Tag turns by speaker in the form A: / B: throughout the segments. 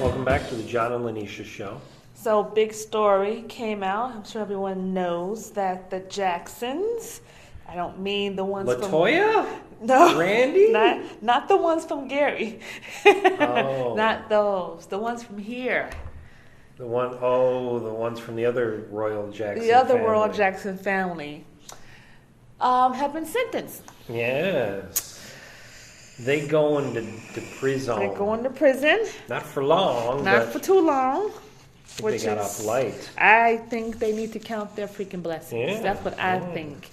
A: Welcome back to the John and Linetia show.
B: So, big story came out. I'm sure everyone knows that the Jacksons, I don't mean the ones
A: Latoya?
B: No.
A: Randy?
B: Not the ones from Gary.
A: Oh.
B: Not those. The ones from here.
A: The ones from the other Royal Jackson
B: The other
A: family.
B: Royal Jackson family have been sentenced.
A: Yes. They go into prison.
B: They're going to prison.
A: Not for long.
B: Not for too long.
A: They got off light.
B: I think they need to count their freaking blessings.
A: Yeah.
B: That's what I think.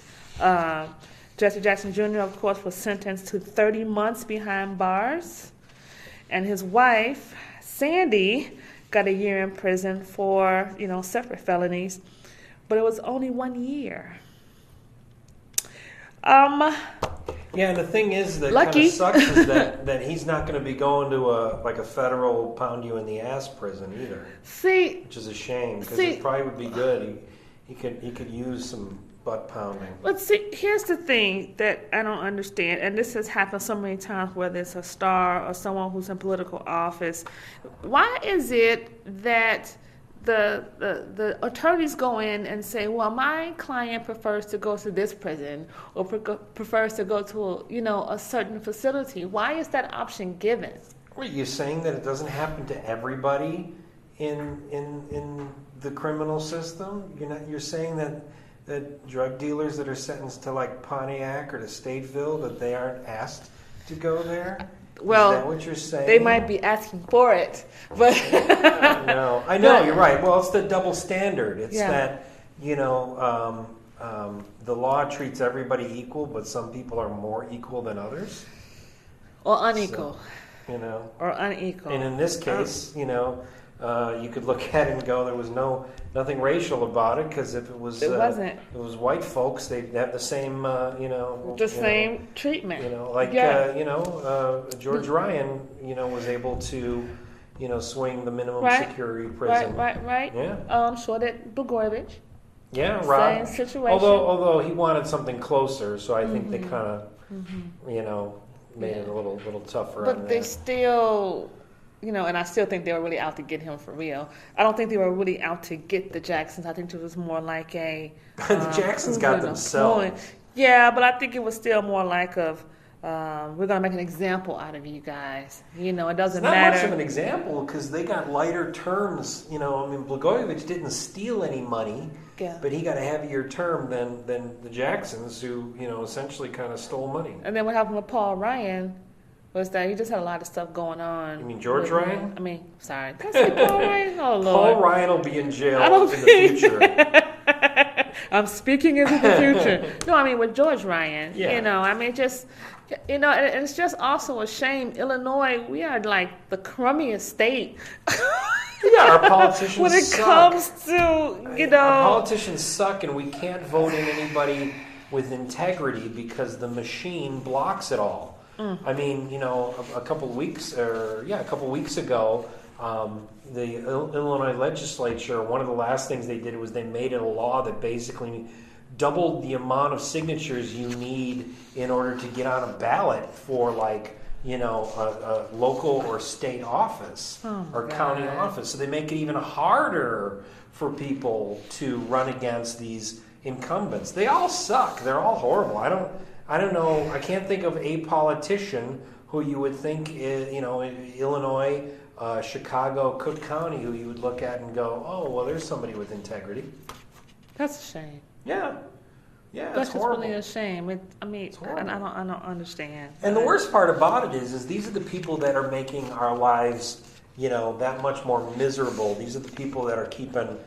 B: Jesse Jackson Jr., of course, was sentenced to 30 months behind bars. And his wife, Sandy, got a year in prison for, separate felonies. But it was only 1 year.
A: Yeah, and the thing is that
B: Lucky.
A: kind of sucks is that he's not going to be going to a federal pound you in the ass prison either.
B: See,
A: which is a shame because it probably would be good. He could use some butt pounding.
B: But see, here's the thing that I don't understand, and this has happened so many times, whether it's a star or someone who's in political office. Why is it that the attorneys go in and say, well, my client prefers to go to this prison or prefers to go to a certain facility? Why is that option given?
A: Are you saying that it doesn't happen to everybody in the criminal system? You're saying that drug dealers that are sentenced to like Pontiac or to Stateville, that they aren't asked to go there?
B: Well,
A: is that what you're saying?
B: They might be asking for it, but
A: no, I know you're right. Well, it's the double standard. It's that the law treats everybody equal, but some people are more equal than others,
B: or unequal.
A: So,
B: or unequal.
A: And in this case, you could look at it and go, there was nothing racial about it, because if it was white folks, they'd have the same
B: same treatment.
A: George Ryan was able to swing the minimum security prison.
B: Right.
A: Yeah.
B: So did Blagojevich.
A: Yeah, right.
B: Same situation.
A: Although he wanted something closer, so I think they kind of made it a little tougher.
B: But they still. And I still think they were really out to get him for real. I don't think they were really out to get the Jacksons. I think it was more like the
A: Jacksons got themselves.
B: Yeah, but I think it was still more like we're going to make an example out of you guys. It doesn't matter.
A: It's not much of an example because they got lighter terms. Blagojevich didn't steal any money, but he got a heavier term than the Jacksons, who essentially kind of stole money.
B: And then what happened with Paul Ryan was that he just had a lot of stuff going on.
A: You mean George Ryan?
B: Sorry. Did I say Paul Ryan? Oh, Lord.
A: Paul Ryan will be in jail in the future.
B: I'm speaking into the future. No, with George Ryan. Yeah. And it's just also a shame. Illinois, we are like the crummiest state.
A: Yeah, our politicians
B: when it
A: suck.
B: Comes to,
A: Our politicians suck, and we can't vote in anybody with integrity because the machine blocks it all. A couple of weeks ago, the Illinois legislature, one of the last things they did was they made it a law that basically doubled the amount of signatures you need in order to get on a ballot for a local or state office or county office. So they make it even harder for people to run against these incumbents. They all suck. They're all horrible. I don't know. I can't think of a politician who you would think is, Illinois, Chicago, Cook County, who you would look at and go, oh, well, there's somebody with integrity.
B: That's a shame.
A: Yeah,
B: that's
A: horrible.
B: Really a shame. It's horrible. I don't understand.
A: And the worst part about it is these are the people that are making our lives, that much more miserable. These are the people that are keeping,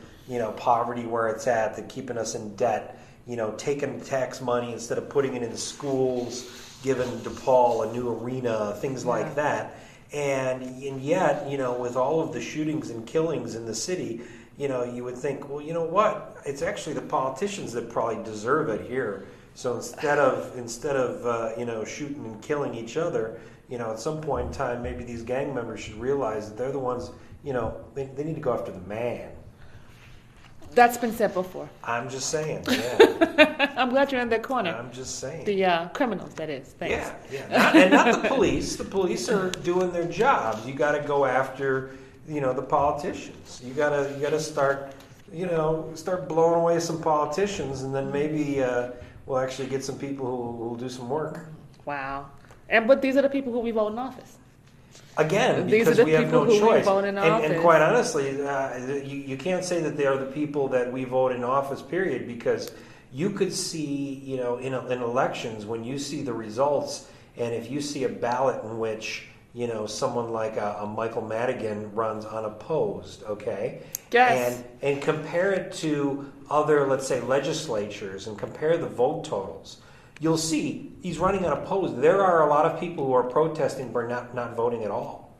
A: poverty where it's at, that keeping us in debt. Taking tax money instead of putting it in the schools, giving DePaul a new arena, things like that. And yet, with all of the shootings and killings in the city, you would think, well, you know what? It's actually the politicians that probably deserve it here. So instead of shooting and killing each other, at some point in time, maybe these gang members should realize that they're the ones, they need to go after the man.
B: That's been said before.
A: I'm just saying, yeah.
B: I'm glad you're in that corner.
A: I'm just saying.
B: The criminals, that is. Thanks.
A: Yeah. And not the police. The police are doing their jobs. You got to go after the politicians. You gotta start, start blowing away some politicians, and then maybe we'll actually get some people who'll do some work.
B: Wow. But these are the people who we vote in office.
A: Again,
B: These
A: because
B: are the
A: we have
B: people
A: no
B: who
A: choice.
B: we vote in office.
A: And quite honestly, you can't say that they are the people that we vote in office, period, because you could see, in elections, when you see the results, and if you see a ballot in which, someone like a Michael Madigan runs unopposed, okay?
B: Yes.
A: And compare it to other, let's say, legislatures, and compare the vote totals. You'll see he's running unopposed. There are a lot of people who are protesting for not voting at all.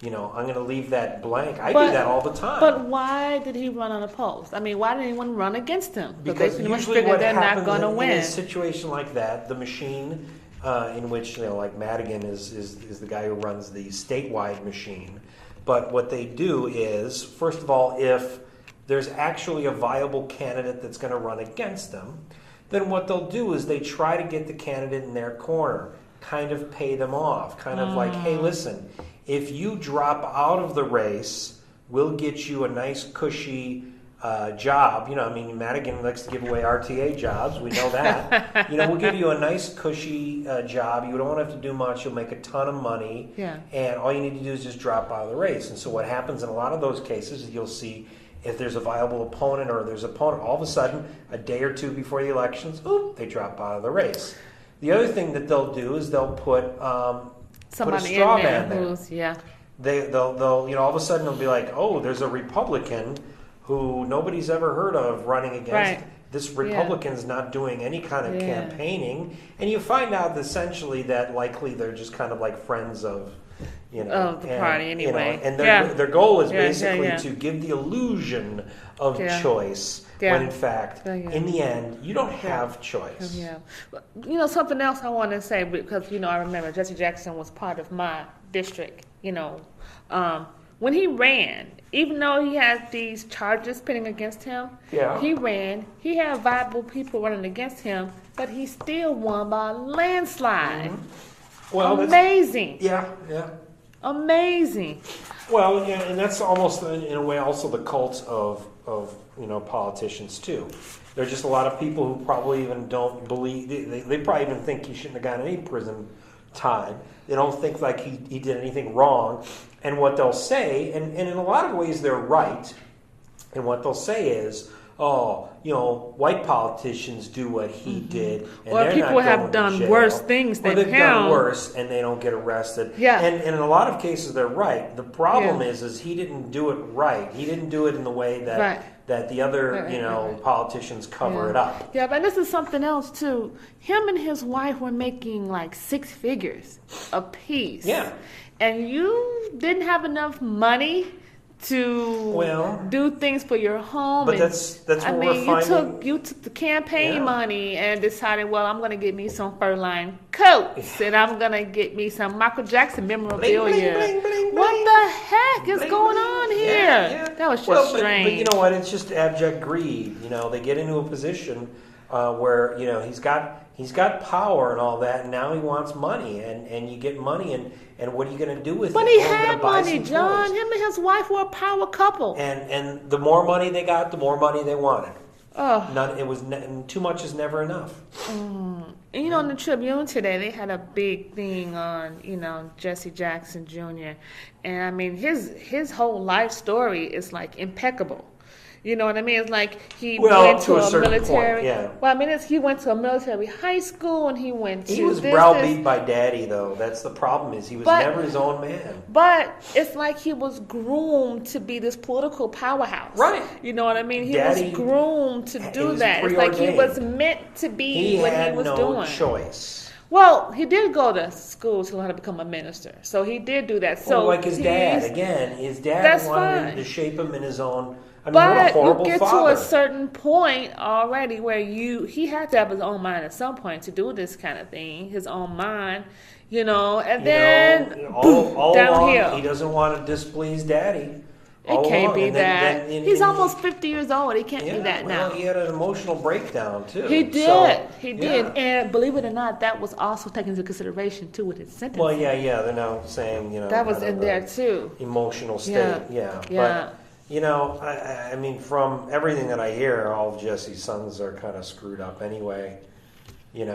A: I'm going to leave that blank. I do that all the time.
B: But why did he run unopposed? I mean, why did anyone run against him?
A: Because
B: they pretty much
A: usually
B: figured
A: what
B: they're not
A: happens
B: going to
A: in
B: win.
A: a situation like that, the machine in which, like Madigan is the guy who runs the statewide machine. But what they do is, first of all, if there's actually a viable candidate that's going to run against them, then what they'll do is they try to get the candidate in their corner, kind of pay them off, kind of like, hey, listen, if you drop out of the race, we'll get you a nice, cushy job. Madigan likes to give away RTA jobs. We know that. We'll give you a nice, cushy job. You don't have to do much. You'll make a ton of money.
B: Yeah.
A: And all you need to do is just drop out of the race. And so what happens in a lot of those cases is you'll see if there's a viable opponent or there's an opponent, all of a sudden, a day or two before the elections, they drop out of the race. The other thing that they'll do is they'll put a
B: Somebody
A: straw
B: in there
A: man there.
B: who's, yeah.
A: They'll all of a sudden they'll be like, oh, there's a Republican who nobody's ever heard of running against.
B: Right.
A: This Republican's not doing any kind of campaigning, and you find out essentially that likely they're just kind of like friends of
B: the party anyway.
A: And their goal is basically
B: yeah.
A: to give the illusion of choice when in fact, in the end, you don't have choice.
B: Yeah. Something else I want to say, because, I remember Jesse Jackson was part of my district, when he ran, even though he had these charges pending against him, he ran. He had viable people running against him, but he still won by a landslide.
A: Mm-hmm. Well,
B: amazing.
A: Yeah.
B: Amazing.
A: Well, and that's almost in a way also the cult of politicians too. There are just a lot of people who probably even don't believe. They probably even think he shouldn't have gotten any prison time. They don't think like he did anything wrong. And what they'll say, and in a lot of ways they're right, and what they'll say is, white politicians do what he did, and
B: or
A: they're
B: people
A: not
B: have
A: going
B: done
A: to jail.
B: worse things than
A: they've
B: him.
A: done worse, and they don't get arrested.
B: Yeah.
A: And in a lot of cases they're right. The problem is he didn't do it right. He didn't do it in the way that the other politicians cover it up.
B: Yeah, but this is something else too. Him and his wife were making like 6 figures apiece.
A: Yeah.
B: And you didn't have enough money to do things for your home.
A: But that's what we're finding.
B: You took the campaign money and decided, well, I'm going to get me some fur-lined coats and I'm going to get me some Michael Jackson memorabilia.
A: Bling, bling, bling, bling,
B: what
A: bling.
B: the heck is going on here?
A: Yeah.
B: That was just strange.
A: But you know what? It's just abject greed. They get into a position where he's got power and all that, and now he wants money, and you get money, and what are you going to do with it?
B: But he had money, John.
A: Toys.
B: Him and his wife were a power couple.
A: And the more money they got, the more money they wanted.
B: Oh.
A: Too much is never enough.
B: And in the Tribune today, they had a big thing on, Jesse Jackson Jr. And I mean, his whole life story is like impeccable. You know what I mean? It's like he went to a military.
A: Point, yeah.
B: Well, I mean, he went to a military high school, and he went to.
A: He was browbeat by daddy, though. That's the problem. Is he was never his own man.
B: But it's like he was groomed to be this political powerhouse.
A: Right.
B: You know what I mean? He
A: Daddy,
B: was groomed to do that. It's like he was meant to be what he was doing.
A: He had no choice.
B: Well, he did go to school to learn how to become a minister, so he did do that. So
A: like his dad, again, his dad wanted him to shape him in his own. I mean, what a horrible
B: you get
A: father.
B: to a certain point already where he had to have his own mind at some point to do this kind of thing, his own mind, and then
A: all
B: downhill.
A: along, he doesn't want to displease daddy.
B: It
A: all
B: can't
A: along.
B: be
A: And
B: that.
A: then
B: He's almost 50 years old. He can't
A: yeah,
B: be that
A: well,
B: now.
A: he had an emotional breakdown too.
B: He did.
A: So,
B: He did.
A: yeah.
B: And believe it or not, that was also taken into consideration too with his sentence.
A: Well, yeah. They're now saying,
B: That was
A: kind
B: in
A: of
B: there
A: a
B: too.
A: emotional state.
B: Yeah.
A: Yeah.
B: Yeah.
A: But I mean, from everything that I hear, all of Jesse's sons are kind of screwed up anyway. And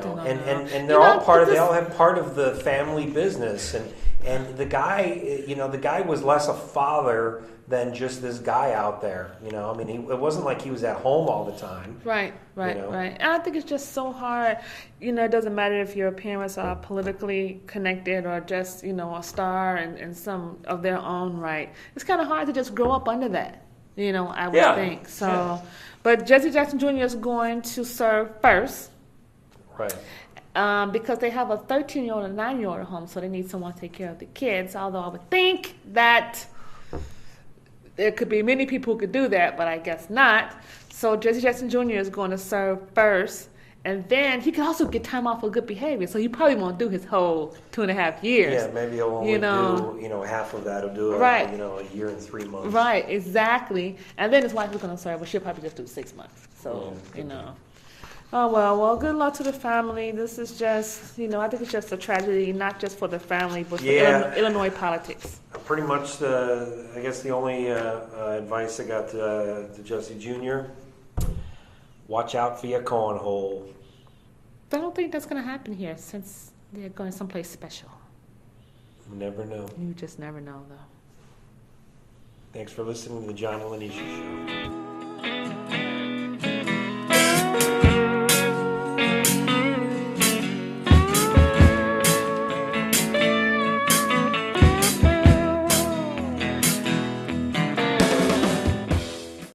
A: they're all part of. They all have part of the family business, and the guy was less a father than just this guy out there. I mean, it wasn't like he was at home all the time.
B: Right. And I think it's just so hard. It doesn't matter if your parents are politically connected or just, a star and some of their own right. It's kind of hard to just grow up under that, I would think. So,
A: yeah.
B: But Jesse Jackson Jr. is going to serve first.
A: Right.
B: Because they have a 13-year-old and a 9-year-old at home, so they need someone to take care of the kids. Although I would think that there could be many people who could do that, but I guess not. So Jesse Jackson Jr. is going to serve first, and then he can also get time off for good behavior. So he probably won't do his whole 2.5 years.
A: Yeah, maybe he'll only do half of that. He'll do it,
B: right.
A: A year and 3 months.
B: Right, exactly. And then his wife is going to serve, but she'll probably just do 6 months. So Oh, well, good luck to the family. This is just, I think it's just a tragedy, not just for the family, but for Illinois politics.
A: Pretty much, I guess the only advice I got to Jesse Jr., watch out for your cornhole.
B: I don't think that's going to happen here since they're going someplace special.
A: You never know.
B: You just never know, though.
A: Thanks for listening to the John and Linetia Show.